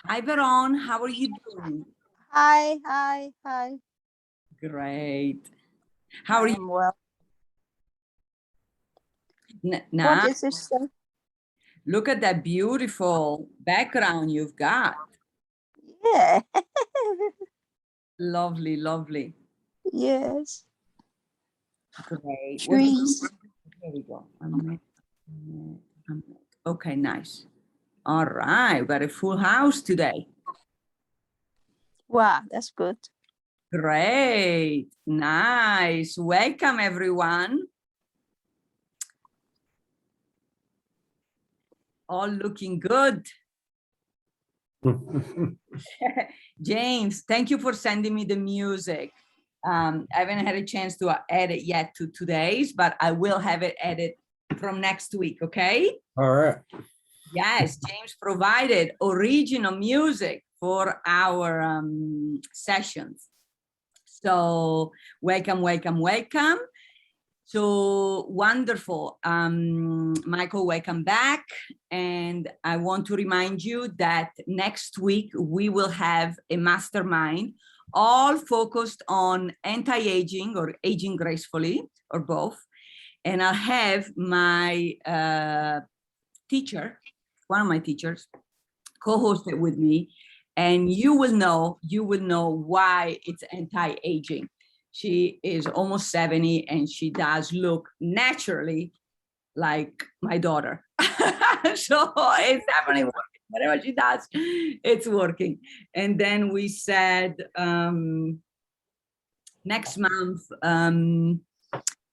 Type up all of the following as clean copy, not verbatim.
Hi, Veron. How are you doing? Hi. Great. How are you? Well, Nah, what is this? look at that beautiful background you've got. Yeah. Lovely, lovely. Yes. Great. Trees. Here we go. Okay, nice. All right, we've got a full house today. Wow, that's good. Great. Nice. Welcome, everyone. All looking good. James, thank you for sending me the music. I haven't had a chance to add it yet to today's, but I will have it added from next week, okay? All right. Yes, James provided original music for our sessions. So welcome, welcome, welcome. So wonderful. Michael, welcome back. And I want to remind you that next week we will have a mastermind all focused on anti-aging or aging gracefully or both. And I'll have my teacher, one of my teachers, co-host it with me. And you will know why it's anti-aging. She is almost 70 and she does look naturally like my daughter. So it's definitely working. Whatever she does, it's working. And then we said next month,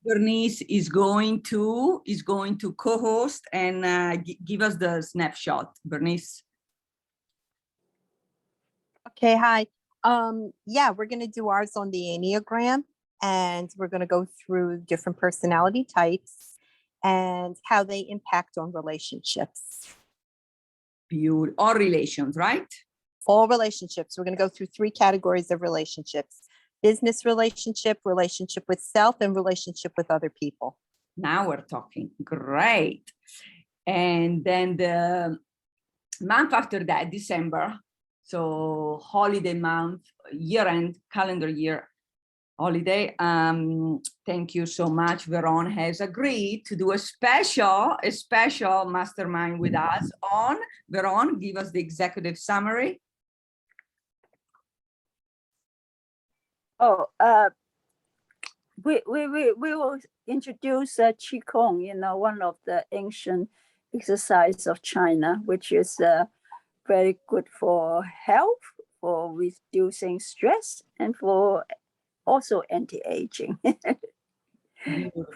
Bernice is going to co-host and give us the snapshot. Bernice. Okay, hi. Yeah, we're going to do ours on the Enneagram, and we're going to go through different personality types and how they impact on relationships. Beautiful. All relations, right? All relationships. We're going to go through 3 categories of relationships: business relationship, relationship with self, and relationship with other people. Now we're talking. Great. And then the month after that, December, so holiday month, year-end, calendar year holiday. Thank you so much. Veron has agreed to do a special mastermind with us on. Veron, give us the executive summary. Oh, we will introduce Qigong, one of the ancient exercise of China, which is very good for health, for reducing stress, and for also anti-aging.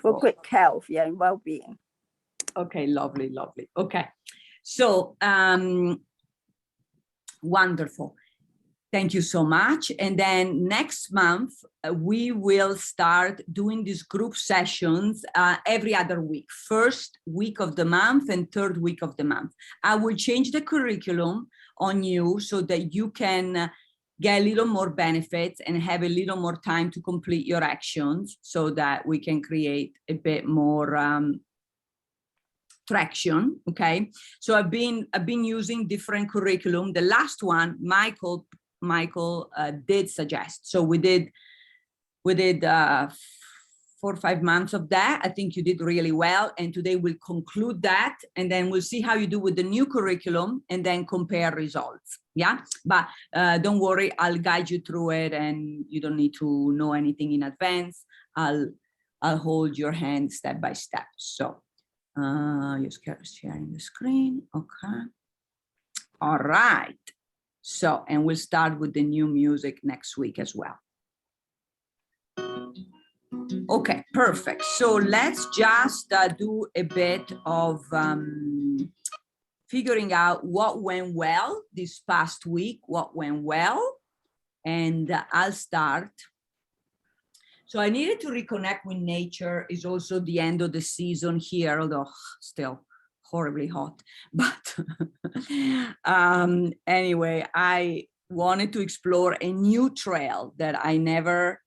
For good health, yeah, and well-being. Okay, lovely, lovely. Okay, so wonderful. Thank you so much. And then next month, we will start doing these group sessions every other week, first week of the month and third week of the month. I will change the curriculum on you so that you can get a little more benefits and have a little more time to complete your actions so that we can create a bit more traction. Okay, so I've been using different curriculum. The last one, Michael did suggest. So we did 4 or 5 months of that. I think you did really well. And today we'll conclude that. And then we'll see how you do with the new curriculum and then compare results. Yeah, but don't worry, I'll guide you through it and you don't need to know anything in advance. I'll hold your hand step by step. So you're sharing the screen. Okay. All right. So, and we'll start with the new music next week as well. Okay, perfect. So let's just do a bit of figuring out what went well this past week, what went well, and I'll start. So I needed to reconnect with nature. Is also the end of the season here, although still horribly hot, but anyway, I wanted to explore a new trail that I never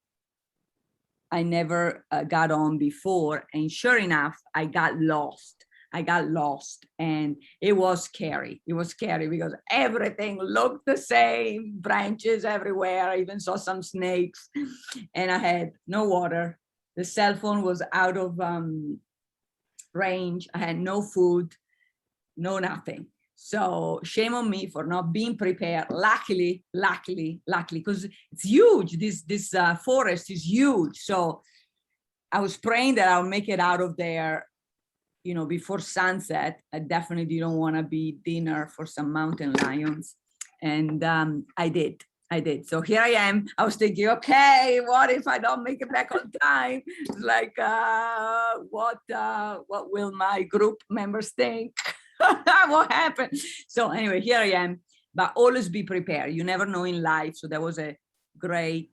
got on before, and sure enough, I got lost. I got lost, and it was scary. It was scary because everything looked the same, branches everywhere. I even saw some snakes, and I had no water. The cell phone was out of range. I had no food, no nothing. So shame on me for not being prepared. Luckily, because it's huge. This forest is huge. So I was praying that I'll make it out of there, you know, before sunset. I definitely don't want to be dinner for some mountain lions. And I did. So here I am. I was thinking, okay, what if I don't make it back on time? Like, what will my group members think? What happened? So anyway, here I am. But always be prepared. You never know in life. So that was a great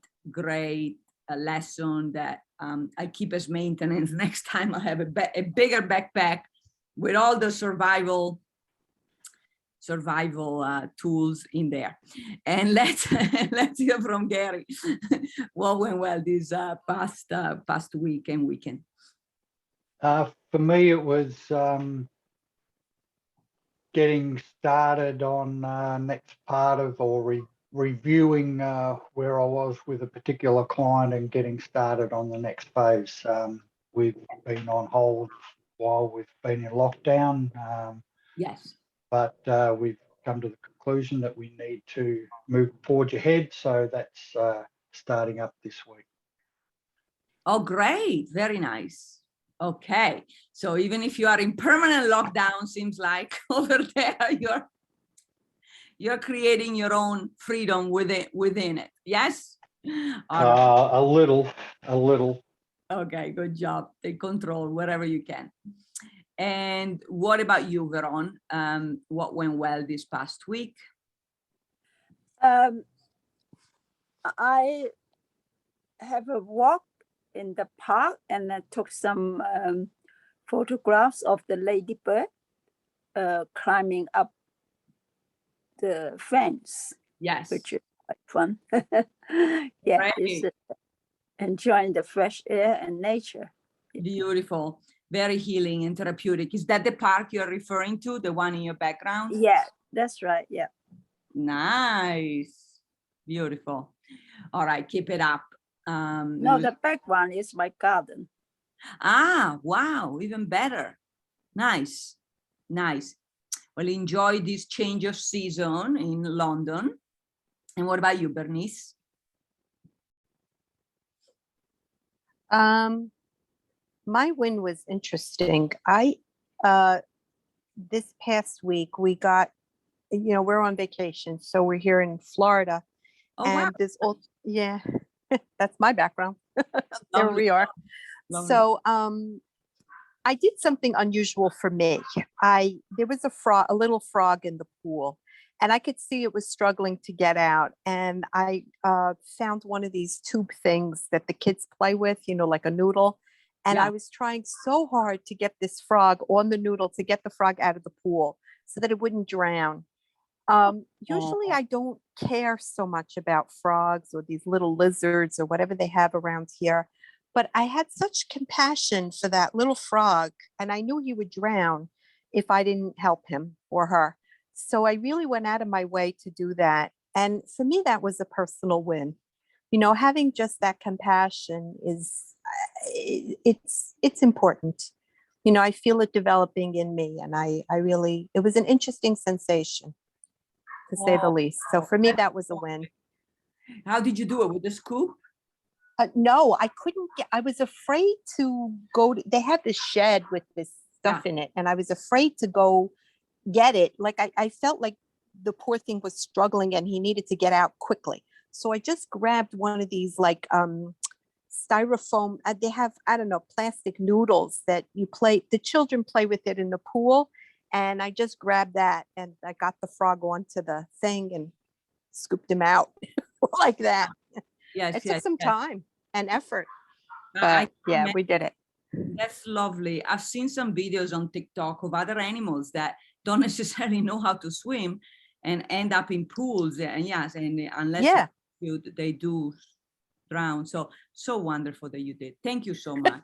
lesson that I keep as maintenance. Next time I have a bigger backpack with all the survival tools in there. And let's hear from Gary. What went well this past week and weekend? For me, it was getting started on next part of reviewing where I was with a particular client and getting started on the next phase. We've been on hold while we've been in lockdown. Yes. But we've come to the conclusion that we need to forge ahead. So that's starting up this week. Oh, great. Very nice. Okay. So even if you are in permanent lockdown, seems like over there, you're creating your own freedom within it. Yes? A little. Okay, good job. Take control wherever you can. And what about you, Veron? What went well this past week? I have a walk in the park, and I took some photographs of the ladybird climbing up the fence. Yes. Which is quite fun. Yeah, it's enjoying the fresh air and nature. Beautiful. Very healing and therapeutic. Is that the park you're referring to, the one in your background? Yeah, that's right. Yeah. Nice. Beautiful. All right, keep it up. No, the background is my garden. Ah, wow, even better. Nice. Well, enjoy this change of season in London. And what about you, Bernice? My win was interesting. This past week we got, we're on vacation, so we're here in Florida. Oh, and wow. this old, yeah, that's my background. There Lovely. we are. Lovely. So I did something unusual for me. There was a little frog in the pool, and I could see it was struggling to get out. And I found one of these tube things that the kids play with, like a noodle. And Yeah. I was trying so hard to get this frog on the noodle, to get the frog out of the pool so that it wouldn't drown. Usually I don't care so much about frogs or these little lizards or whatever they have around here, but I had such compassion for that little frog, and I knew he would drown if I didn't help him or her. So I really went out of my way to do that. And for me, that was a personal win. Having just that compassion it's important. I feel it developing in me, and it was an interesting sensation, to say the least. So for me, that was a win. How did you do it? With the scoop? No, I couldn't I was afraid to go they had this shed with this stuff in it, and I was afraid to go get it. Like I felt like the poor thing was struggling and he needed to get out quickly. So I just grabbed one of these styrofoam, they have, I don't know, plastic noodles that the children play with it in the pool. And I just grabbed that, and I got the frog onto the thing and scooped him out like that. Yes, It took some time and effort, but we did it. That's lovely. I've seen some videos on TikTok of other animals that don't necessarily know how to swim and end up in pools. And yes, and unless they do drown. So wonderful that you did. Thank you so much.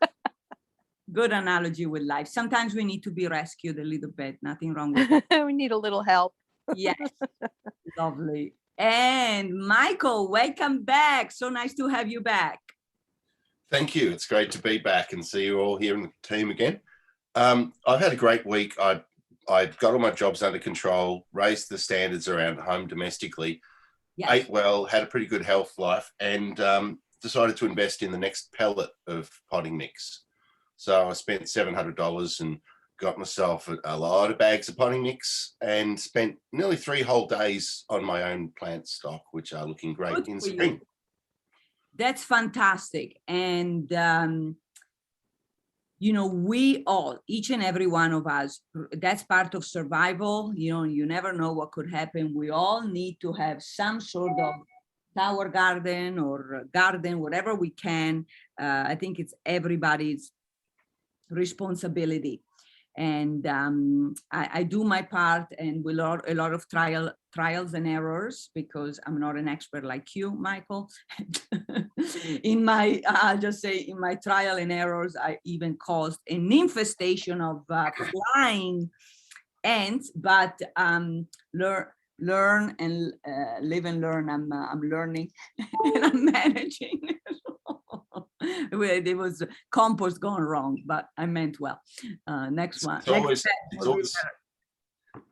Good analogy with life. Sometimes we need to be rescued a little bit. Nothing wrong with that. We need a little help. Yes, lovely. And Michael, welcome back. So nice to have you back. Thank you. It's great to be back and see you all here in the team again. I've had a great week. I got all my jobs under control, raised the standards around home domestically, Yes. ate well, had a pretty good health life, and decided to invest in the next pellet of potting mix. So I spent $700 and got myself a lot of bags of potting mix and spent nearly 3 whole days on my own plant stock, which are looking great Good in for you. spring. That's fantastic. And, you know, we all, each and every one of us, that's part of survival. You know, you never know what could happen. We all need to have some sort of tower garden or garden, whatever we can. I think it's everybody's responsibility. And I do my part, and with a lot of trials and errors, because I'm not an expert like you, Michael. In my, I'll just say, in my trial and errors, I even caused an infestation of flying ants. But learn and live and learn. I'm learning and I'm managing. It was compost gone wrong, but I meant well. Next one.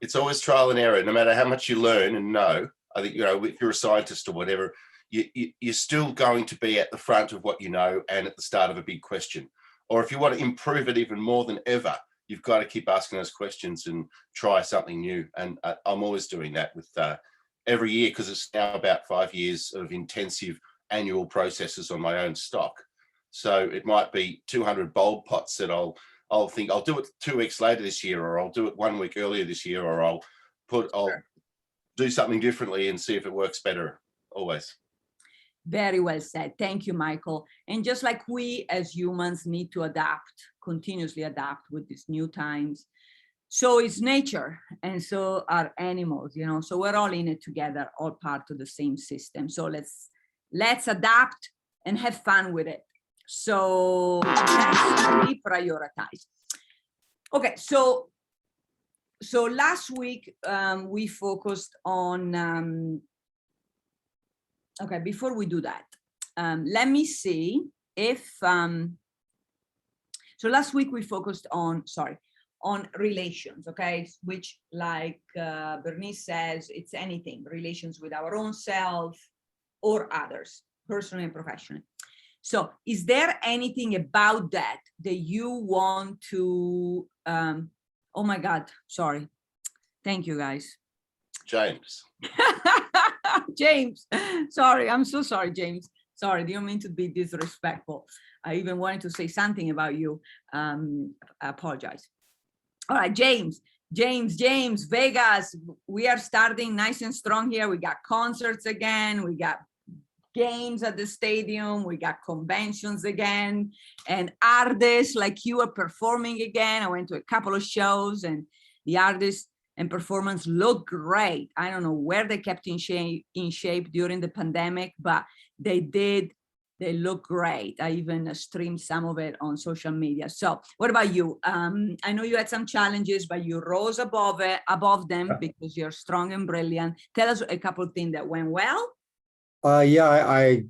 It's always trial and error. No matter how much you learn and know, I think, you know, if you're a scientist or whatever, you're still going to be at the front of what you know and at the start of a big question. Or if you want to improve it even more than ever, you've got to keep asking those questions and try something new. And I'm always doing that with every year, because it's now about 5 years of intensive annual processes on my own stock. So it might be 200 bulb pots that I'll think I'll do it 2 weeks later this year, or I'll do it 1 week earlier this year, or I'll do something differently and see if it works better. Always. Very well said. Thank you, Michael. And just like we as humans need to adapt, continuously adapt with these new times, so is nature, and so are animals, you know, so we're all in it together, all part of the same system. So let's adapt and have fun with it. So let's reprioritize. Okay, so last week we focused on, okay, before we do that, let me see if, so last week we focused on relations, okay, which, like Bernice says, it's anything, relations with our own self or others, personally and professionally. So is there anything about that you want to, oh my God, sorry. Thank you, guys. James. James, sorry, I'm so sorry, James. Sorry, didn't mean to be disrespectful. I even wanted to say something about you. I apologize. All right, James, Vegas, we are starting nice and strong here. We got concerts again. We got games at the stadium. We got conventions again. And artists like you are performing again. I went to a couple of shows, and the artists and performance look great. I don't know where they kept in shape during the pandemic, but they did. They look great. I even streamed some of it on social media. So what about you? I know you had some challenges, but you rose above them because you're strong and brilliant. Tell us a couple of things that went well. Yeah, I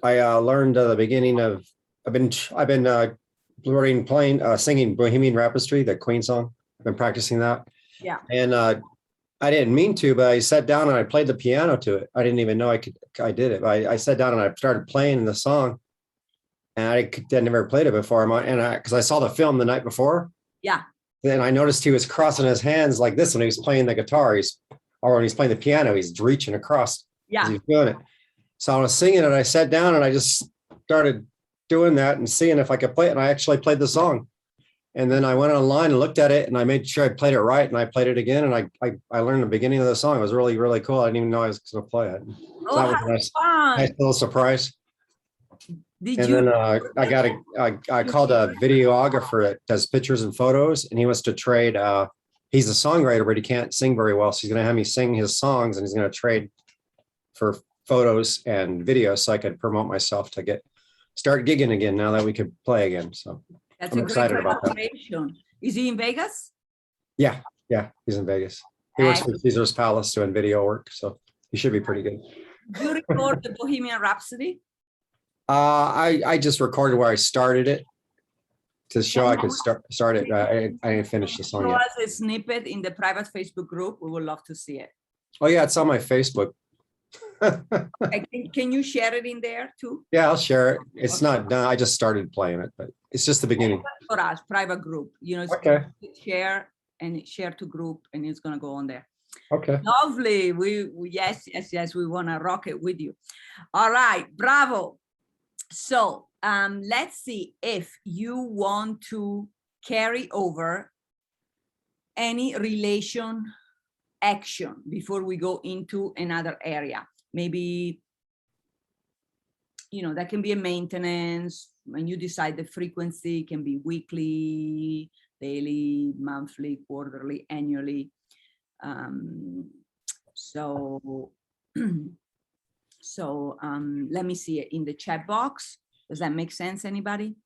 learned the beginning of, I've been learning singing Bohemian Rhapsody, the Queen song. I've been practicing that. Yeah. And I didn't mean to, but I sat down and I played the piano to it. I didn't even know I did it. I sat down and I started playing the song, and I'd never played it before. Because I saw the film the night before. Yeah. Then I noticed he was crossing his hands like this when he was playing the guitar. Or when he's playing the piano, he's reaching across. Yeah. He's doing it. So I was singing and I sat down and I just started doing that and seeing if I could play it. And I actually played the song. And then I went online and looked at it, and I made sure I played it right, and I played it again, and I learned the beginning of the song. It was really, really cool. I didn't even know I was going to play it. So that was a nice little surprise. Then I called a videographer that does pictures and photos, and he wants to trade. He's a songwriter, but he can't sing very well. So he's going to have me sing his songs, and he's going to trade for photos and videos so I could promote myself to start gigging again now that we could play again. So That's I'm a great excited about that. collaboration. Is he in Vegas? Yeah, he's in Vegas. He works for Caesar's Palace doing video work, so he should be pretty good. Do you record the Bohemian Rhapsody? I just recorded where I started it to show I could start it. I didn't finish the song Show yet. us a snippet in the private Facebook group. We would love to see it. Oh yeah, it's on my Facebook. Can you share it in there too? Yeah, I'll share it. It's not done. I just started playing it, but it's just the beginning. For us, private group. You know, Okay. share to group, and it's gonna go on there. Okay. Lovely. We yes, we want to rock it with you. All right, bravo. So let's see if you want to carry over any relation action before we go into another area. Maybe, you know, that can be a maintenance. When you decide the frequency, can be weekly, daily, monthly, quarterly, annually. Let me see it in the chat box. Does that make sense, anybody?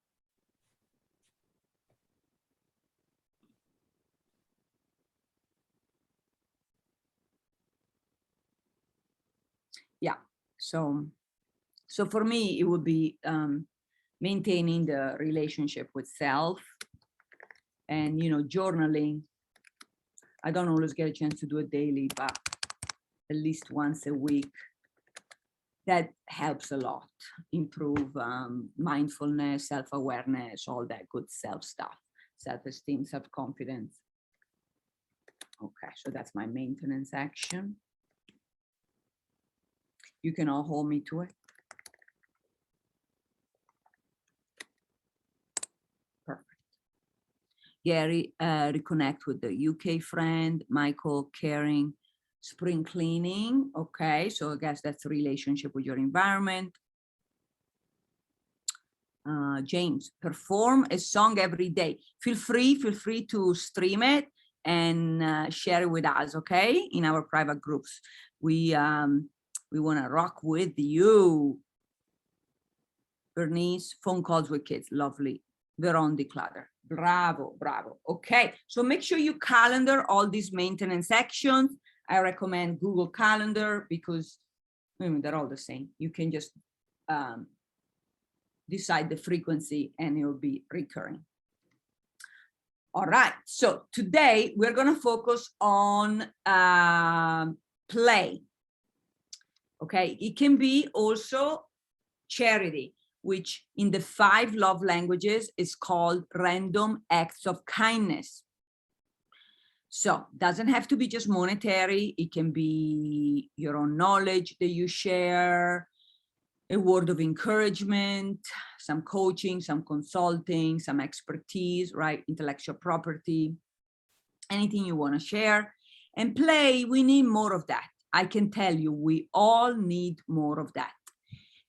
Yeah, so for me, it would be maintaining the relationship with self and, you know, journaling. I don't always get a chance to do it daily, but at least once a week. That helps a lot, improve mindfulness, self-awareness, all that good self stuff, self-esteem, self-confidence. Okay, so that's my maintenance action. You can all hold me to it. Perfect. Gary, reconnect with the UK friend. Michael, caring. Spring cleaning. Okay, so I guess that's a relationship with your environment. James, perform a song every day. Feel free to stream it and share it with us, okay? In our private groups. We want to rock with you. Bernice, phone calls with kids, lovely. Veronica Declutter, bravo, bravo. Okay, so make sure you calendar all these maintenance actions. I recommend Google Calendar because they're all the same. You can just decide the frequency and it will be recurring. All right, so today we're going to focus on play. Okay, it can be also charity, which in the 5 love languages is called random acts of kindness. So doesn't have to be just monetary. It can be your own knowledge that you share, a word of encouragement, some coaching, some consulting, some expertise, right? Intellectual property, anything you want to share. And play, we need more of that. I can tell you, we all need more of that.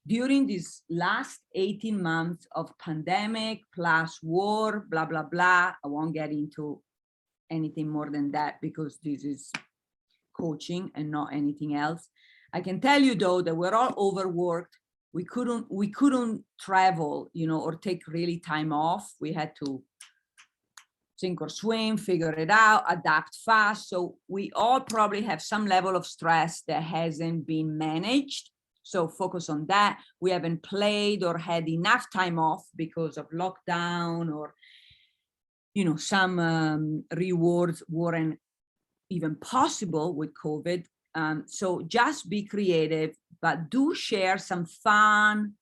During these last 18 months of pandemic plus war, blah, blah, blah, I won't get into anything more than that because this is coaching and not anything else. I can tell you though that we're all overworked. We couldn't travel, you know, or take really time off. We had to sink or swim, figure it out, adapt fast. So we all probably have some level of stress that hasn't been managed. So focus on that. We haven't played or had enough time off because of lockdown or, you know, some rewards weren't even possible with COVID. So just be creative, but do share some fun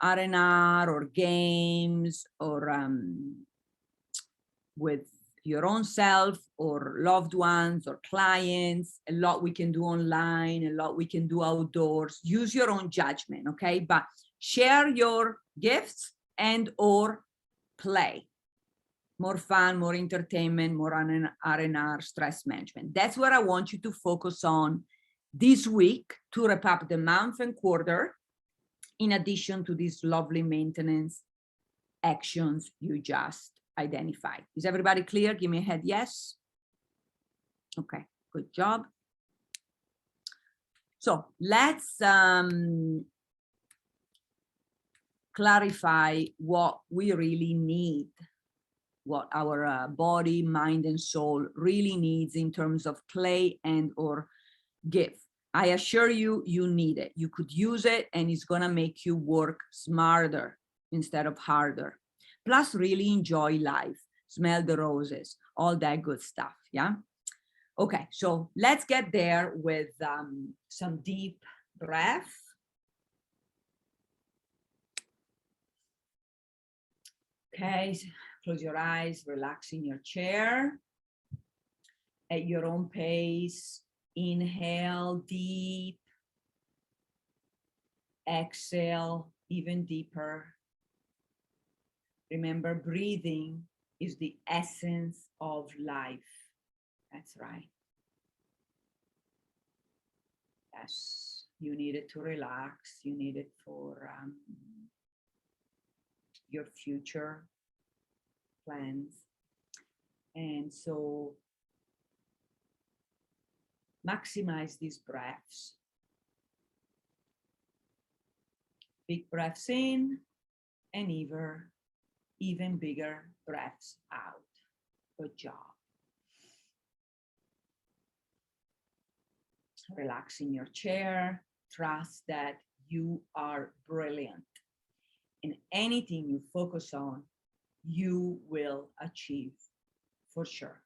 R&R or games or with your own self or loved ones or clients. A lot we can do online, a lot we can do outdoors. Use your own judgment, okay? But share your gifts and or play. More fun, more entertainment, more R&R, stress management. That's what I want you to focus on this week to wrap up the month and quarter, in addition to these lovely maintenance actions you just identified. Is everybody clear? Give me a head yes. Okay, good job. So let's clarify what we really need, what our body, mind, and soul really needs in terms of play and or gift. I assure you, you need it. You could use it and it's gonna make you work smarter instead of harder. Plus really enjoy life, smell the roses, all that good stuff, yeah? Okay, so let's get there with some deep breath. Okay, close your eyes, relax in your chair. At your own pace, inhale deep. Exhale even deeper. Remember, breathing is the essence of life. That's right. Yes, you need it to relax. You need it for your future plans. And so maximize these breaths. Big breaths in and even bigger breaths out. Good job. Relax in your chair. Trust that you are brilliant. In anything you focus on, you will achieve for sure.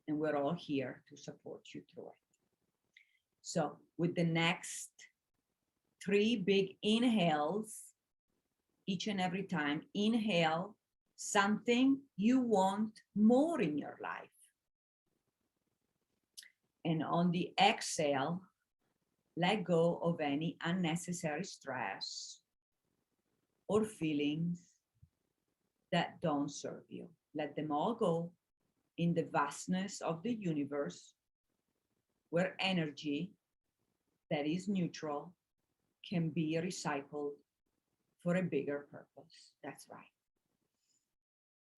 And we're all here to support you through it. So with the next 3 big inhales, each and every time, inhale something you want more in your life. And on the exhale, let go of any unnecessary stress or feelings that don't serve you. Let them all go in the vastness of the universe, where energy that is neutral can be recycled for a bigger purpose. That's right.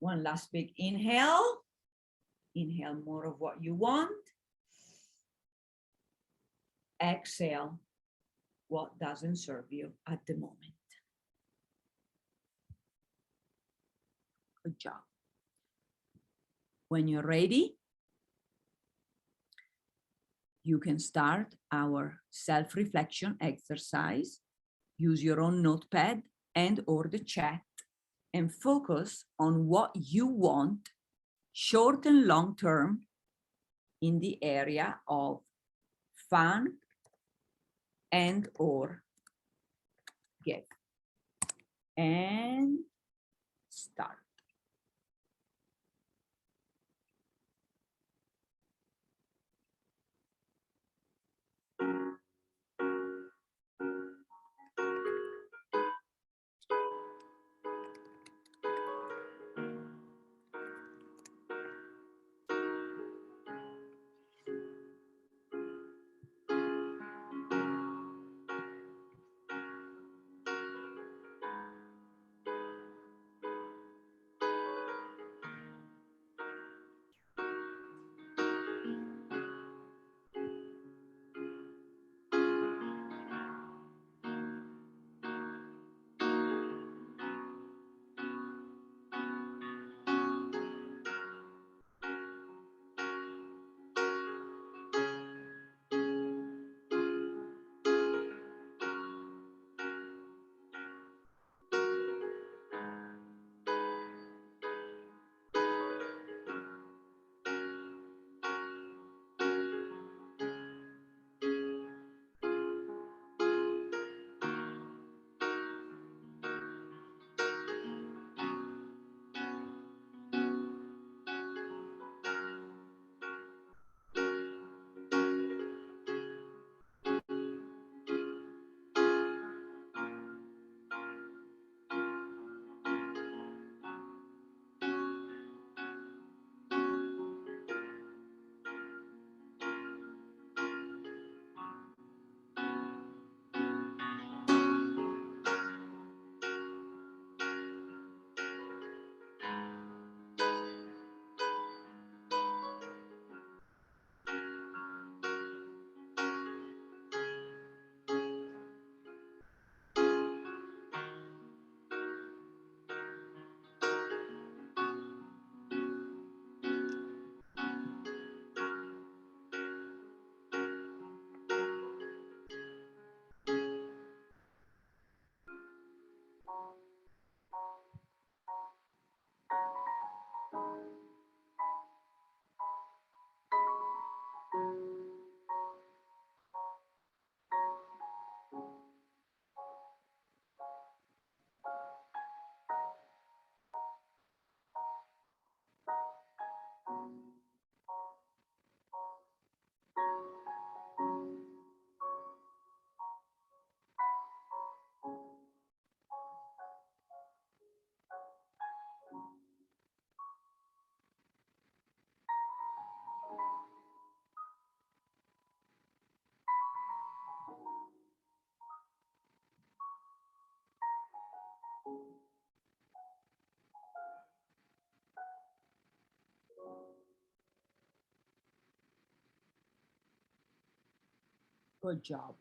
One last big inhale. Inhale more of what you want. Exhale what doesn't serve you at the moment. Good job. When you're ready, you can start our self-reflection exercise. Use your own notepad and or the chat and focus on what you want, short and long term, in the area of fun and or gift. And start. Good job.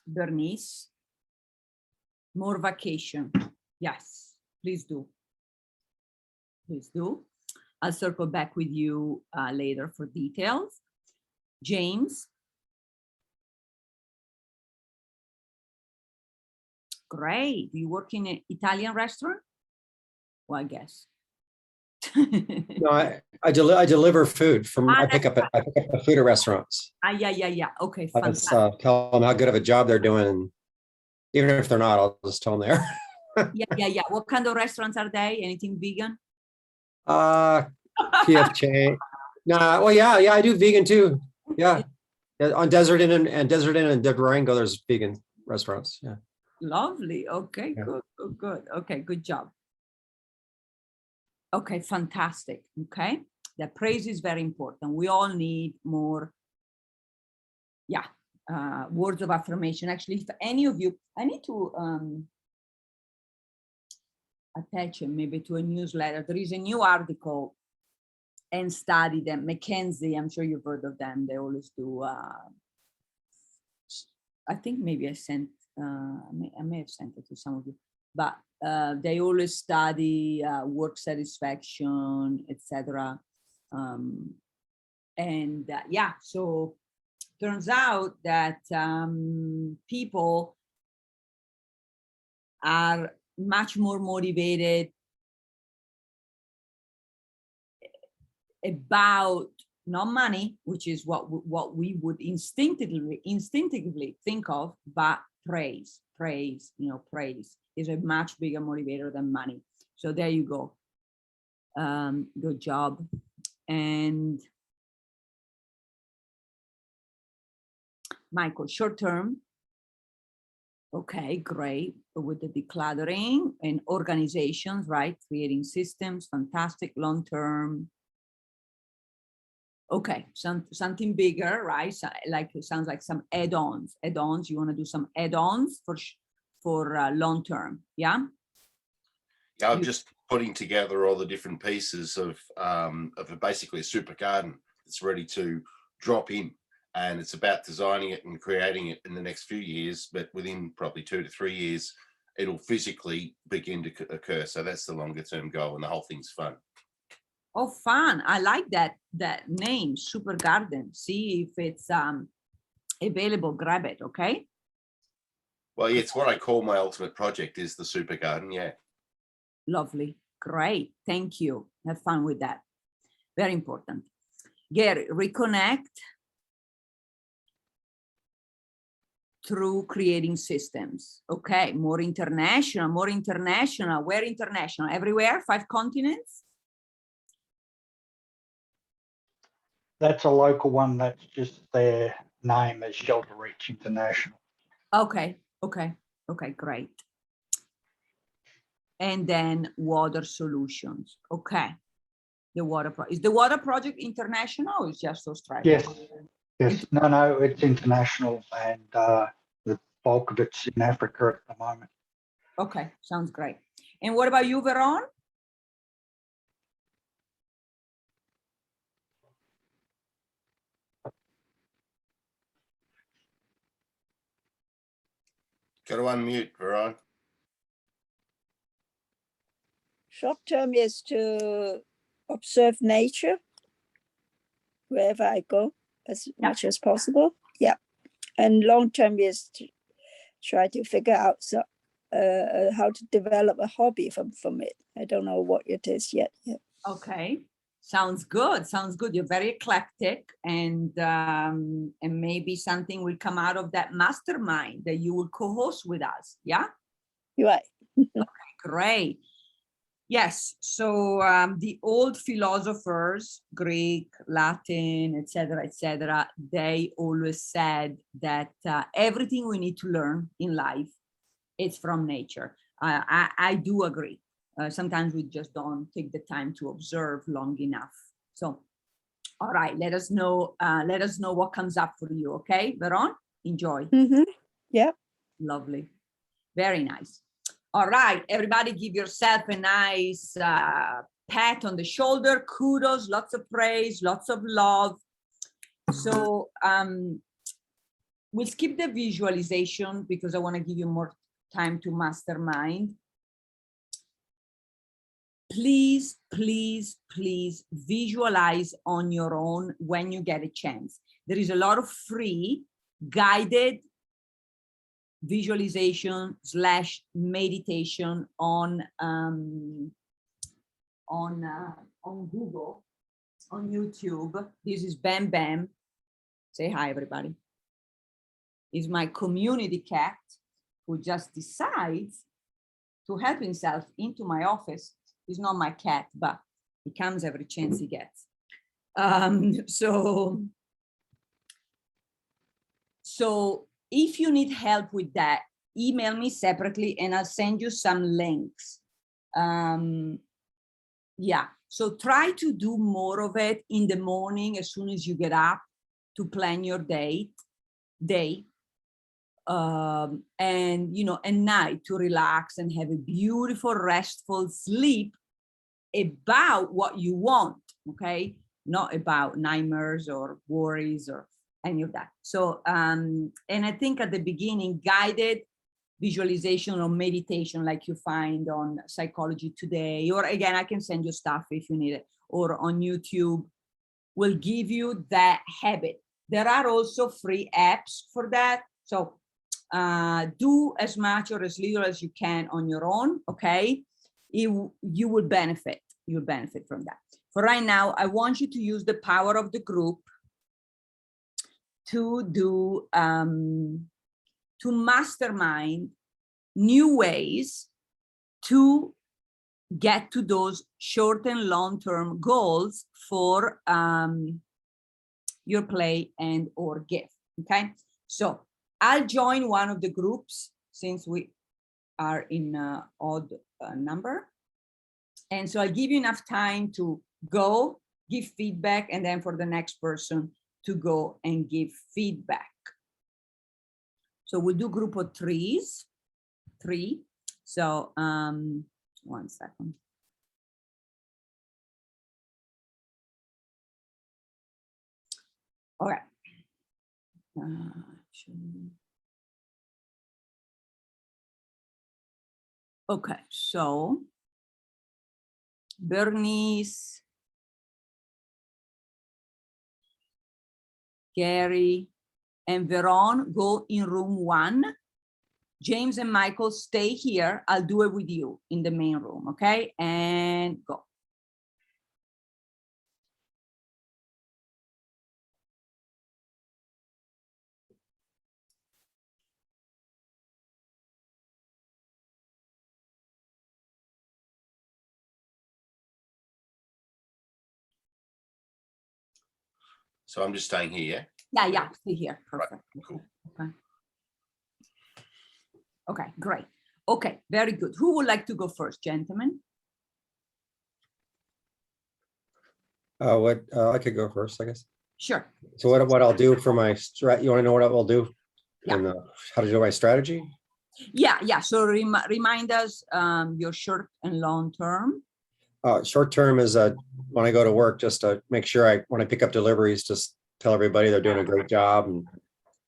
Bernice, more vacation. Yes, please do. Please do. I'll circle back with you later for details. James. Great. Do you work in an Italian restaurant? Well, I guess. No, I deliver food from, I pick up the food at restaurants. Yeah. Okay, I just fantastic. tell them how good of a job they're doing. And even if they're not, I'll just tell them they are. Yeah. What kind of restaurants are they? Anything vegan? PF chain. Nah, well, yeah, I do vegan too. Yeah. On Desert Inn and Durango, there's vegan restaurants. Yeah. Lovely. Okay, Yeah. good. Okay, good job. Okay, fantastic. Okay, the praise is very important. We all need more, words of affirmation. Actually, if any of you, I need to attach it maybe to a newsletter. There is a new article and study that McKinsey, I'm sure you've heard of them. They always do. I think maybe I sent. I may have sent it to some of you, but they always study work satisfaction, etc. So turns out that people are much more motivated about not money, which is what we would instinctively think of, but praise, praise is a much bigger motivator than money. So there you go. Good job. And Michael, short term. Okay, great. With the decluttering and organizations, right? Creating systems, fantastic. Long term. Okay, something bigger, right? So, like it sounds like some add-ons. You want to do some add-ons for long term, yeah? Yeah, I'm just putting together all the different pieces of basically a super garden that's ready to drop in, and it's about designing it and creating it in the next few years, but within probably 2 to 3 years, it'll physically begin to occur. So that's the longer term goal, and the whole thing's fun. Oh, fun. I like that name, Super Garden. See if it's available, grab it, okay? Well, yeah, it's what I call my ultimate project, is the super garden. Yeah. Lovely. Great. Thank you. Have fun with that. Very important. Gary, reconnect through creating systems. Okay, more international. Where international? Everywhere? 5 continents? That's a local one. That's just their name as Sheltereach International. Okay, great. And then water solutions. Okay. Is the water project international or is just Australia? Yes. No, it's international, and the bulk of it's in Africa at the moment. Okay, sounds great. And what about you, Veron? Got to unmute, Veron. Short term is to observe nature wherever I go as much as possible. Yeah. And long term is to try to figure out how to develop a hobby from it. I don't know what it is yet. Yeah. Okay. Sounds good. You're very eclectic, and maybe something will come out of that mastermind that you will co-host with us. Yeah. You're right. Okay, great. Yes. So the old philosophers, Greek, Latin, etc., they always said that everything we need to learn in life is from nature. I do agree. Sometimes we just don't take the time to observe long enough. So, all right, let us know what comes up for you. Okay, Veron, enjoy. Mm-hmm. Yeah. Lovely. Very nice. All right, everybody give yourself a nice pat on the shoulder, kudos, lots of praise, lots of love. So we'll skip the visualization because I want to give you more time to mastermind. Please, please, please visualize on your own when you get a chance. There is a lot of free guided visualization / meditation on Google, on YouTube. This is Bam Bam. Say hi, everybody. Is my community cat who just decides to help himself into my office. He's not my cat, but he comes every chance he gets. So if you need help with that, email me separately and I'll send you some links. Yeah, so try to do more of it in the morning as soon as you get up to plan your day. And at night to relax and have a beautiful restful sleep about what you want, okay, not about nightmares or worries or any of that. So and I think at the beginning, guided visualization or meditation like you find on Psychology Today, or again, I can send you stuff if you need it, or on YouTube, will give you that habit. There are also free apps for that. So do as much or as little as you can on your own, okay? You will benefit. You'll benefit from that. For right now, I want you to use the power of the group to do, to mastermind new ways to get to those short and long-term goals for your play and or gift, okay? So I'll join one of the groups since we are in odd number. And so I'll give you enough time to go give feedback and then for the next person to go and give feedback. So we'll do group of three. So 1 second. All right. Okay, so Bernice, Gary, and Veron go in room 1. James and Michael stay here. I'll do it with you in the main room, okay? And go. So I'm just staying here, Yeah, stay here. Perfect. Right, cool. Okay. Okay, great. Okay, very good. Who would like to go first, gentlemen? I could go first, I guess. Sure. So what I'll do for my strat, you want to know what I will do? Yeah. And how to do my strategy? Yeah. So remind us your short and long term. Short term is when I go to work, just to make sure when I pick up deliveries, just tell everybody they're doing a great job and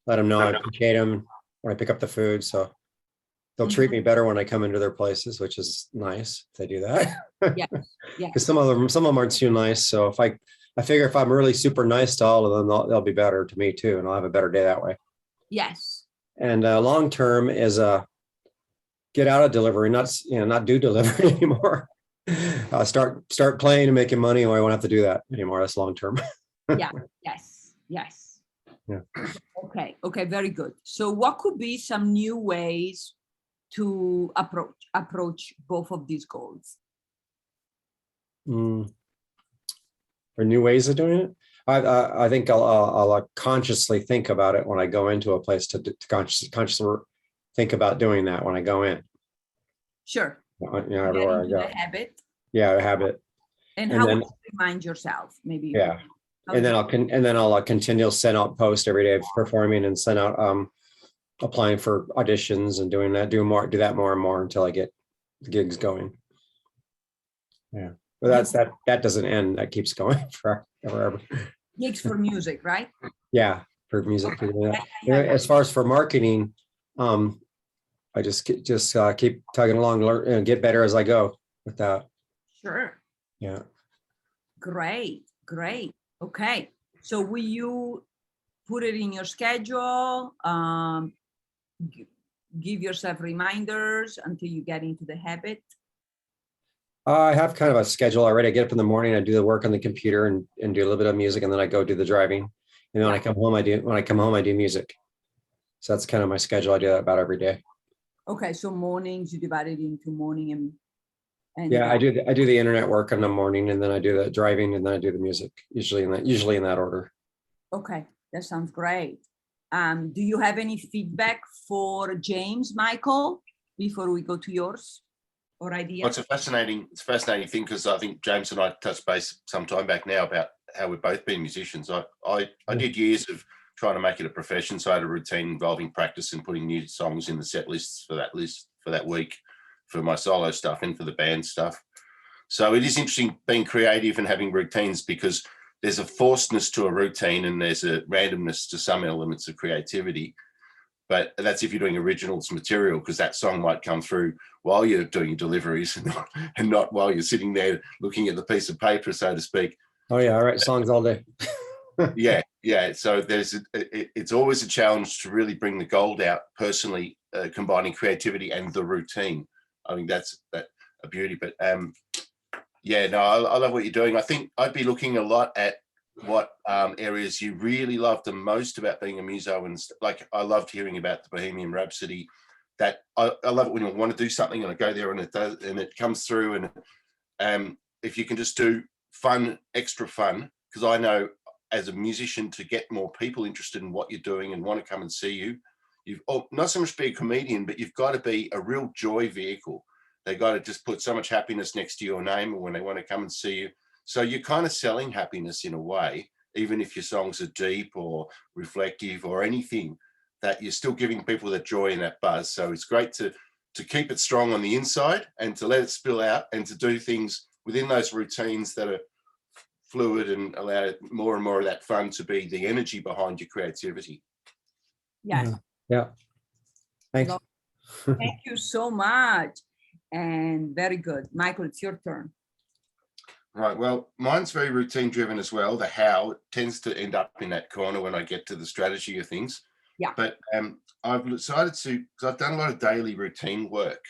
let them know I appreciate them when I pick up the food. So they'll treat me better when I come into their places, which is nice if they do that. Yeah. Because some of them aren't too nice. So if I figure if I'm really super nice to all of them, they'll be better to me too, and I'll have a better day that way. Yes. And long term is get out of delivery, not do delivery anymore. Start playing and making money, or I won't have to do that anymore. That's long term. Yeah. Yes. Yeah. Okay. Very good. So what could be some new ways to approach both of these goals? Or new ways of doing it. I think I'll consciously think about it when I go into a place to consciously think about doing that when I go in. Sure. Everywhere I go. The habit. Yeah, a habit. And how would you remind yourself? Maybe. Yeah. And then I'll continue to send out posts every day performing and send out applying for auditions and doing that, do that more and more until I get the gigs going. Yeah. Well, that doesn't end. That keeps going forever. Gigs for music, right? Yeah, for music. Yeah. Yeah. As far as for marketing, I just keep tugging along, learn and get better as I go with that. Sure. Yeah. Great. Okay. So will you put it in your schedule? Give yourself reminders until you get into the habit? I have kind of a schedule already. I get up in the morning, I do the work on the computer and do a little bit of music, and then I go do the driving. And then when I come home, I do music. So that's kind of my schedule. I do that about every day. Okay, so mornings you divide it into morning and Yeah, I do the internet work in the morning, and then I do the driving, and then I do the music, usually in that order. Okay, that sounds great. Do you have any feedback for James, Michael, before we go to yours or ideas? Well, it's a fascinating thing, because I think James and I touched base some time back now about how we've both been musicians. I did years of trying to make it a profession, so I had a routine involving practice and putting new songs in the set lists for that week, for my solo stuff and for the band stuff. So it is interesting being creative and having routines, because there's a forcedness to a routine and there's a randomness to some elements of creativity. But that's if you're doing originals material, because that song might come through while you're doing deliveries and not while you're sitting there looking at the piece of paper, so to speak. Oh yeah, I write songs all day. Yeah. So it's always a challenge to really bring the gold out personally, combining creativity and the routine. I think that's a beauty. But I love what you're doing. I think I'd be looking a lot at what areas you really love the most about being a muso, and like I loved hearing about the Bohemian Rhapsody. That I love it when you want to do something and I go there and it does, and it comes through. And if you can just do extra fun, because I know as a musician, to get more people interested in what you're doing and want to come and see you've not so much be a comedian, but you've got to be a real joy vehicle. They got to just put so much happiness next to your name when they want to come and see you. So you're kind of selling happiness in a way, even if your songs are deep or reflective or anything, that you're still giving people that joy and that buzz. So it's great to keep it strong on the inside and to let it spill out and to do things within those routines that are fluid and allow more and more of that fun to be the energy behind your creativity. Yes. Yeah. Thanks. Thank you so much. And very good. Michael, it's your turn. Right. Well, mine's very routine driven as well. The how tends to end up in that corner when I get to the strategy of things. Yeah. But I've decided to, because I've done a lot of daily routine work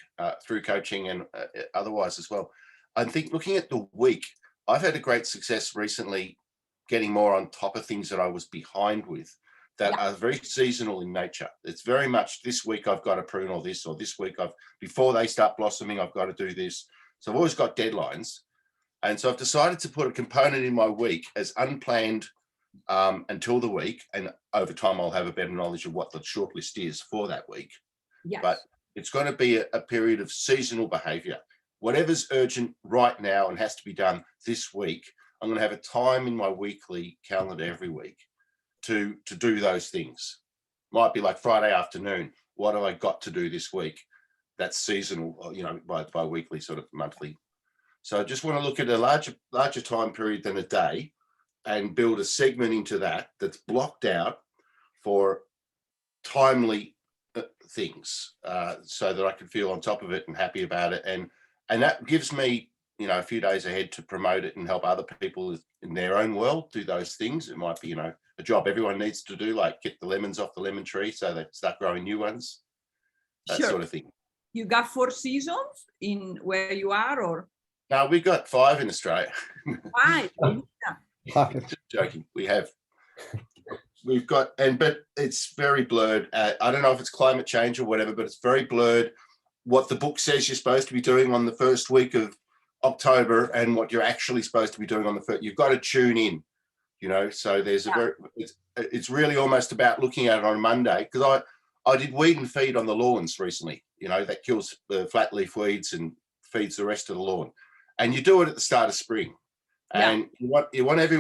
through coaching and otherwise as well. I think looking at the week, I've had a great success recently getting more on top of things that I was behind with that are very seasonal in nature. It's very much this week I've got to prune all this, or this week before they start blossoming, I've got to do this. So I've always got deadlines. And so I've decided to put a component in my week as unplanned until the week. And over time, I'll have a better knowledge of what the shortlist is for that week. Yes. But it's going to be a period of seasonal behavior. Whatever's urgent right now and has to be done this week, I'm going to have a time in my weekly calendar every week to do those things. Might be like Friday afternoon. What have I got to do this week? That's seasonal, by weekly, sort of monthly. So I just want to look at a larger time period than a day and build a segment into that that's blocked out for timely things, so that I can feel on top of it and happy about it. And that gives me, a few days ahead to promote it and help other people in their own world do those things. It might be, a job everyone needs to do, like get the lemons off the lemon tree so they start growing new ones, that sort of thing. You got 4 seasons in where you are, or? No, we've got 5 in Australia. 5. Just joking. We've got, but it's very blurred. I don't know if it's climate change or whatever, but it's very blurred what the book says you're supposed to be doing on the first week of October and what you're actually supposed to be doing on the first. You've got to tune in, so there's it's really almost about looking at it on a Monday, because I did weed and feed on the lawns recently, that kills the flat leaf weeds and feeds the rest of the lawn. And you do it at the start of spring. And you want every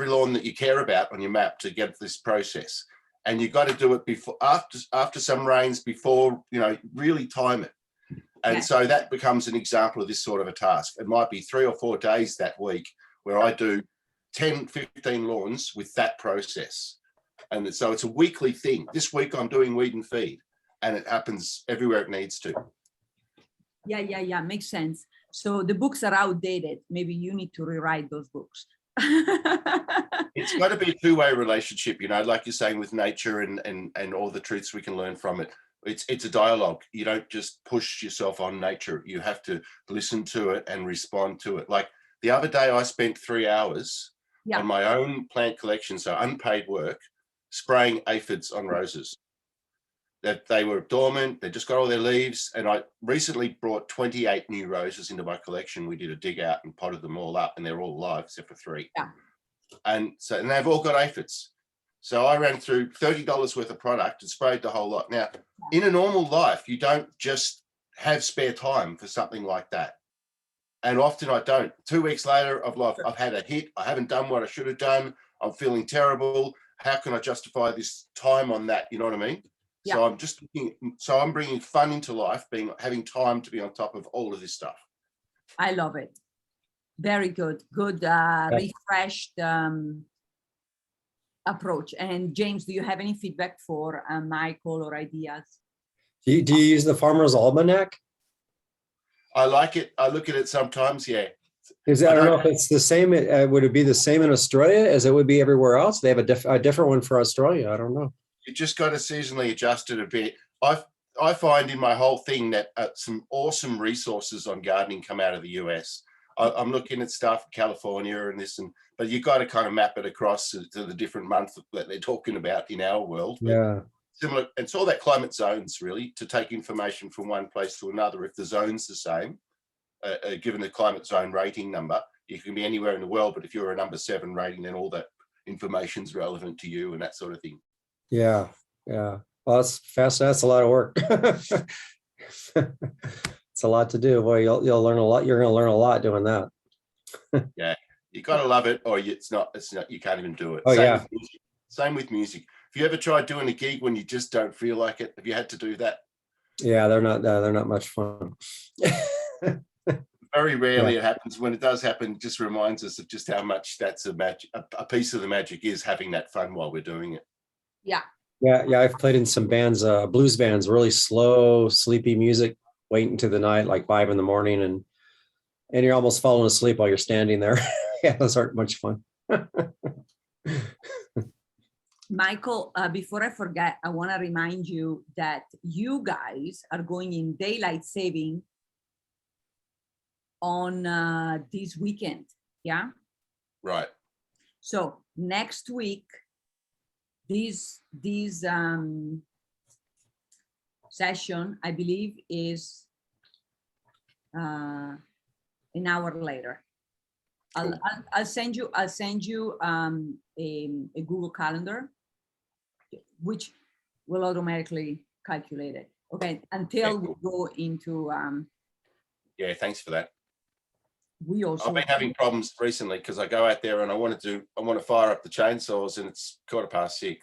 lawn that you care about on your map to get this process. And you got to do it before, after some rains, before, really time it. And Yeah. so that becomes an example of this sort of a task. It might be 3 or 4 days that week where I do 10, 15 lawns with that process. And so it's a weekly thing. This week I'm doing weed and feed, and it happens everywhere it needs to. Yeah. Makes sense. So the books are outdated. Maybe you need to rewrite those books. It's got to be a two-way relationship, you know, like you're saying with nature and all the truths we can learn from it. It's a dialogue. You don't just push yourself on nature. You have to listen to it and respond to it. Like the other day, I spent 3 hours on my own plant collection, so unpaid work, spraying aphids on roses. That they were dormant, they just got all their leaves. And I recently brought 28 new roses into my collection. We did a dig out and potted them all up, and they're all alive except for 3. Yeah. And they've all got aphids. So I ran through $30 worth of product and sprayed the whole lot. Now, in a normal life, you don't just have spare time for something like that. And often I don't. 2 weeks later, I've had a hit. I haven't done what I should have done. I'm feeling terrible. How can I justify this time on that? You know what I mean? Yeah. So I'm bringing fun into life, having time to be on top of all of this stuff. I love it. Very good. Good, refreshed approach. And James, do you have any feedback for Michael or ideas? Do you use the Farmer's Almanac? I like it. I look at it sometimes. Yeah. I don't know if it's the same. Would it be the same in Australia as it would be everywhere else? They have a different one for Australia. I don't know. You just got to seasonally adjust it a bit. I find in my whole thing that some awesome resources on gardening come out of the US. I'm looking at stuff in California and this, but you got to kind of map it across to the different months that they're talking about in our world. But yeah. Similar, it's all that climate zones really, to take information from one place to another. If the zone's the same, given the climate zone rating number, you can be anywhere in the world, but if you're a number 7 rating, then all that information's relevant to you and that sort of thing. Yeah. Well, that's fascinating. That's a lot of work. It's a lot to do. Boy, you'll learn a lot. You're going to learn a lot doing that. Yeah, you got to love it, or it's not. You can't even do it. Oh, Same with music. Have you ever tried doing a gig when you just don't feel like it? Have you had to do that? Yeah, they're not much fun. Very rarely it happens. When it does happen, it just reminds us of just how much that's a piece of the magic is having that fun while we're doing it. Yeah. I've played in some bands, blues bands, really slow, sleepy music, waiting to the night, like 5 in the morning, and you're almost falling asleep while you're standing there. Yeah, those aren't much fun. Michael, before I forget, I want to remind you that you guys are going in daylight saving on this weekend. Yeah. Right. So next week, this session, I believe, is an hour later. I'll send you a Google Calendar, which will automatically calculate it. Okay, until we go into. Yeah, thanks for that. I've been having problems recently because I go out there and I want to fire up the chainsaws and it's 6:15.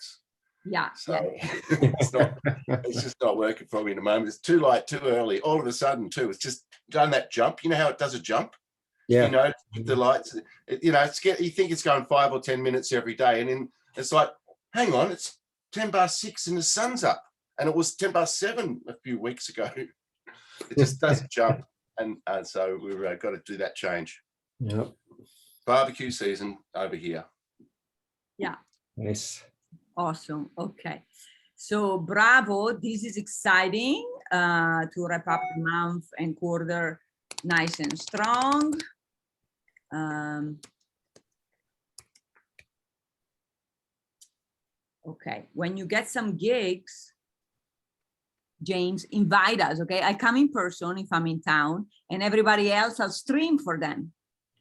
Yeah. So it's just not working for me at the moment. It's too light, too early. All of a sudden, too, it's just done that jump. You know how it does a jump? Yeah. You know, with the lights. You think it's going 5 or 10 minutes every day, and then it's like, hang on, it's 6:10 and the sun's up, and it was 7:10 a few weeks ago. It just doesn't jump. And so we've got to do that change. Yep. Barbecue season over here. Yeah. Nice. Awesome. Okay. So bravo. This is exciting to wrap up the month and quarter nice and strong. Okay. When you get some gigs, James, invite us, okay? I come in person if I'm in town, and everybody else, I'll stream for them.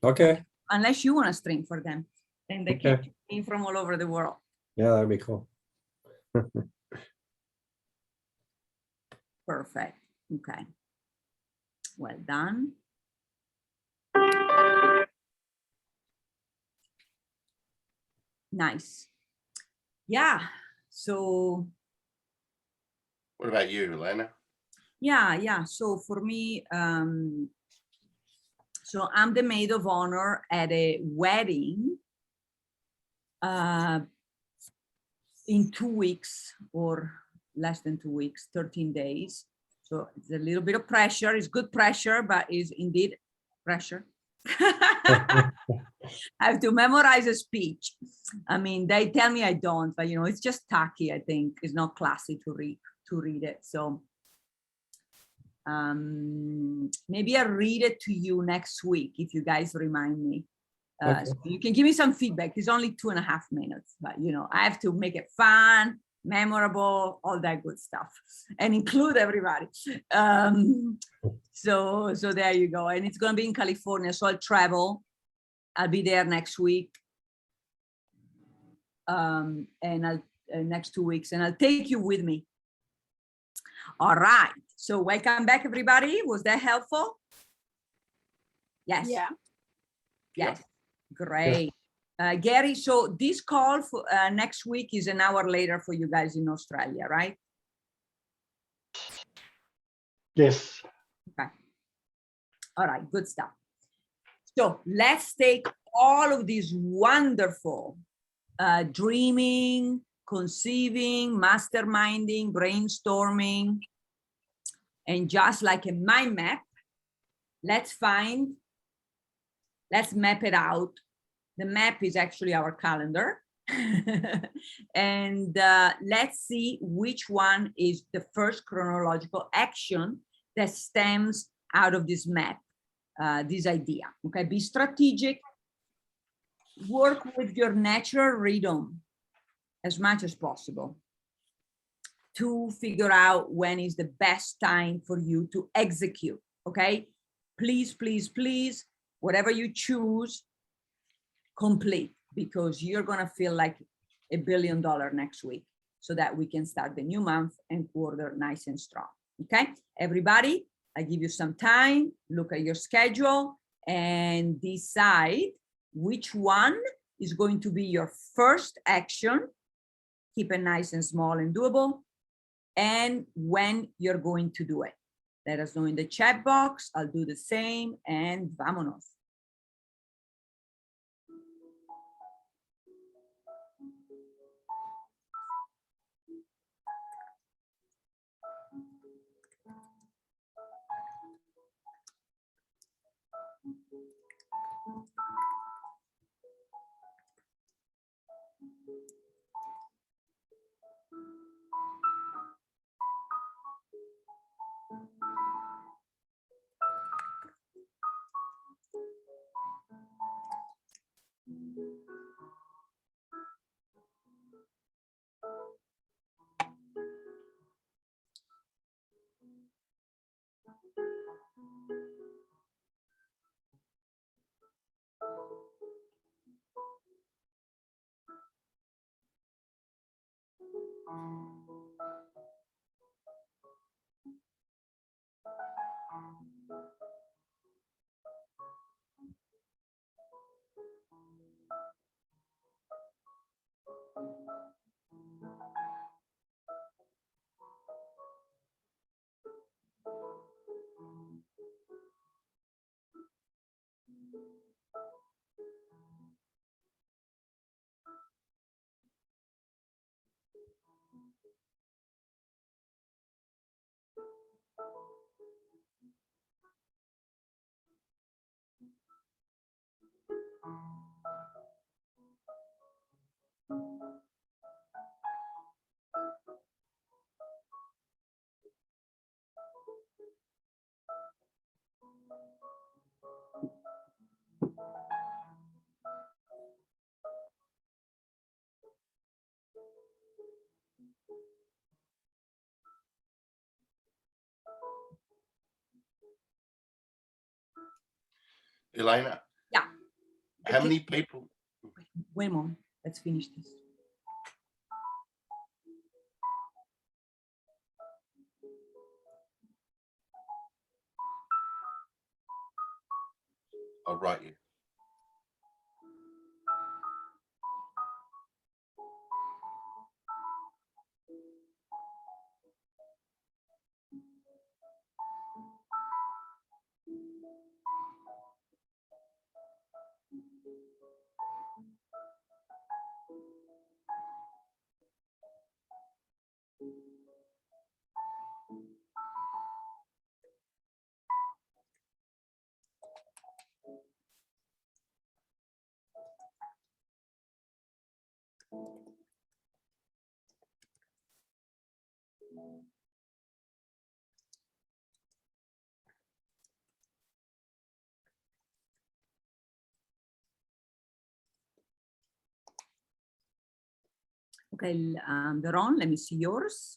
Okay. Unless you want to stream for them. Then they can stream from all over the world. Yeah, that'd be cool. Perfect. Okay. Well done. Nice. Yeah. So what about you, Elena? Yeah. So for me, so I'm the maid of honor at a wedding in 2 weeks or less than 2 weeks, 13 days. So it's a little bit of pressure. It's good pressure, but is indeed pressure. I have to memorize a speech. I mean, they tell me I don't, but it's just tacky. I think it's not classy to read it. So maybe I'll read it to you next week if you guys remind me. Okay. So you can give me some feedback. It's only 2.5 minutes, but I have to make it fun, memorable, all that good stuff, and include everybody. So there you go. And it's going to be in California, so I'll travel. I'll be there next week, and I'll next 2 weeks, and I'll take you with me. All right. So welcome back, everybody. Was that helpful? Yes. Yeah. Yes. Great. Gary, so this call for next week is an hour later for you guys in Australia, right? Yes. Okay. All right, good stuff. So let's take all of these wonderful dreaming, conceiving, masterminding, brainstorming, and just like a mind map, let's map it out. The map is actually our calendar. And let's see which one is the first chronological action that stems out of this map, this idea. Okay, be strategic, work with your natural rhythm as much as possible to figure out when is the best time for you to execute. Okay, please, please, please, whatever you choose, complete, because you're going to feel like $1 billion next week, so that we can start the new month and quarter nice and strong. Okay, everybody, I give you some time, look at your schedule and decide which one is going to be your first action. Keep it nice and small and doable, and when you're going to do it. Let us know in the chat box. I'll do the same, and vámonos. Elena? Yeah. How many people? Wait a moment. Let's finish this. I'll write you. Okay, Veron, let me see yours.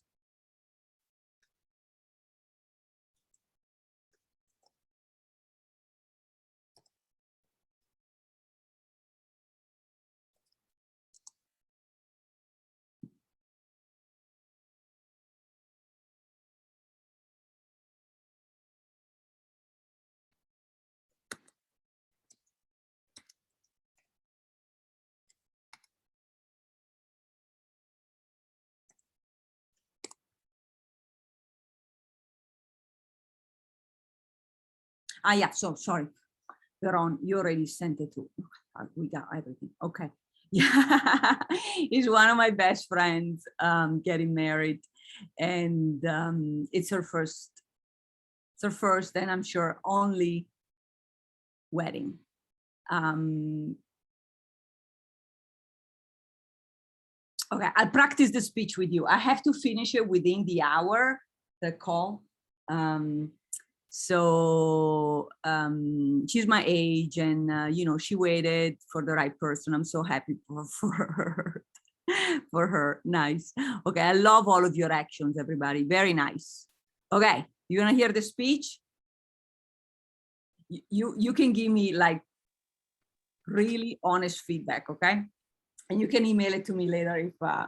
Ah, yeah, so sorry. Veron, you already sent it to, we got everything. Okay. Yeah, he's one of my best friends getting married, and it's her first, and I'm sure only wedding. Okay, I'll practice the speech with you. I have to finish it within the hour, the call. So she's my age, and you know, she waited for the right person. I'm so happy for her. For her. Nice. Okay, I love all of your actions, everybody. Very nice. Okay, you want to hear the speech? You can give me like really honest feedback, okay? And you can email it to me later if I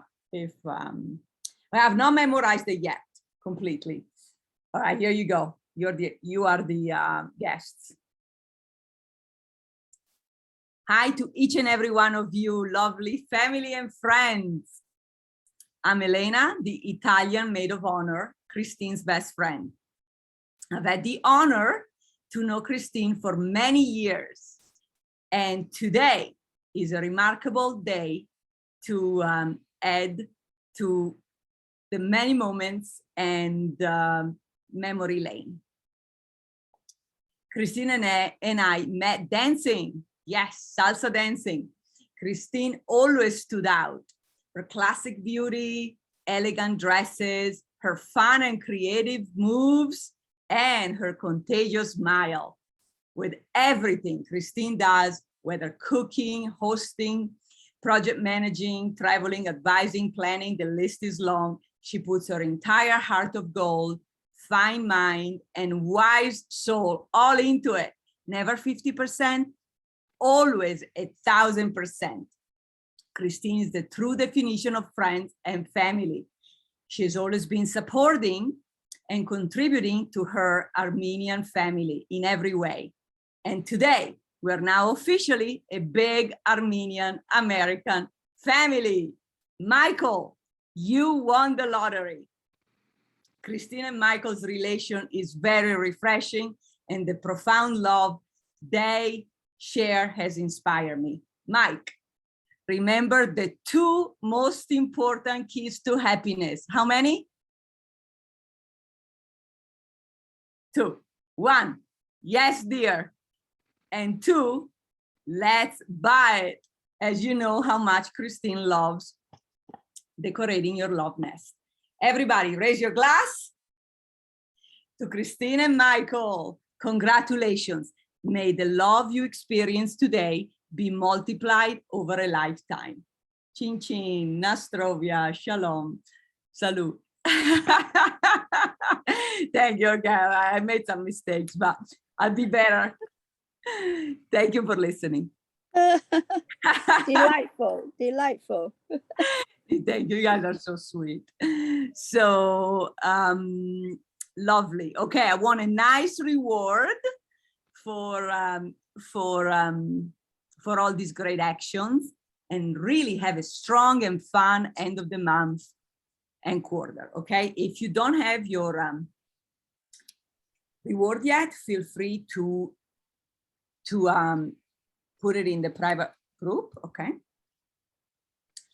have not memorized it yet completely. All right, here you go. You are the guests. Hi to each and every one of you, lovely family and friends. I'm Elena, the Italian maid of honor, Christine's best friend. I've had the honor to know Christine for many years. And today is a remarkable day to add to the many moments and memory lane. Christine and I met dancing. Yes, salsa dancing. Christine always stood out. Her classic beauty, elegant dresses, her fun and creative moves, and her contagious smile. With everything Christine does, whether cooking, hosting, project managing, traveling, advising, planning, the list is long. She puts her entire heart of gold, fine mind, and wise soul all into it. Never 50%, always 1,000%. Christine is the true definition of friends and family. She has always been supporting and contributing to her Armenian family in every way. And today, we're now officially a big Armenian American family. Michael, you won the lottery. Christine and Michael's relation is very refreshing, and the profound love they share has inspired me. Mike, remember the two most important keys to happiness. How many? 2. 1, yes, dear. And 2, let's buy it. As you know how much Christine loves decorating your love nest. Everybody raise your glass to Christine and Michael. Congratulations. May the love you experience today be multiplied over a lifetime. Chin chin, nastrovia, shalom, salute. Thank you again. I made some mistakes, but I'll be better. Thank you for listening. Delightful, delightful. Thank you, you guys are so sweet. So lovely. Okay, I want a nice reward for all these great actions, and really have a strong and fun end of the month and quarter. Okay, if you don't have your reward yet, feel free to put it in the private group. Okay,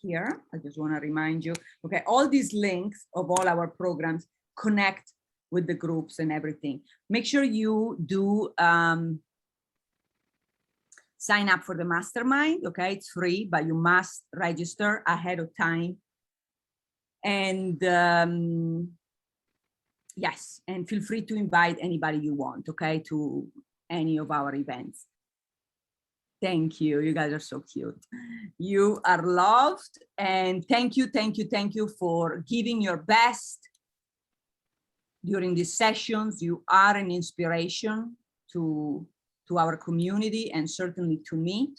here I just want to remind you. Okay, all these links of all our programs connect with the groups and everything. Make sure you do sign up for the mastermind. Okay, it's free, but you must register ahead of time. And yes, and feel free to invite anybody you want, okay, to any of our events. Thank you. You guys are so cute. You are loved. And thank you for giving your best during these sessions. You are an inspiration to our community and certainly to me.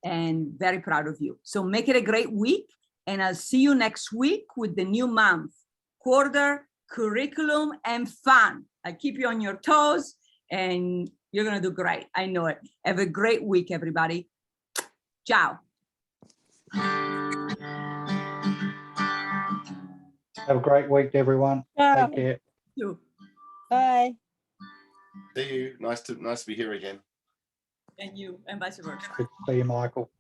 And very proud of you. So make it a great week. And I'll see you next week with the new month, quarter, curriculum, and fun. I keep you on your toes and you're going to do great. I know it. Have a great week, everybody. Ciao. Have a great week, everyone. Ciao. Take care. Bye. See you. Nice to be here again. And you, and vice versa. Good to see you, Michael.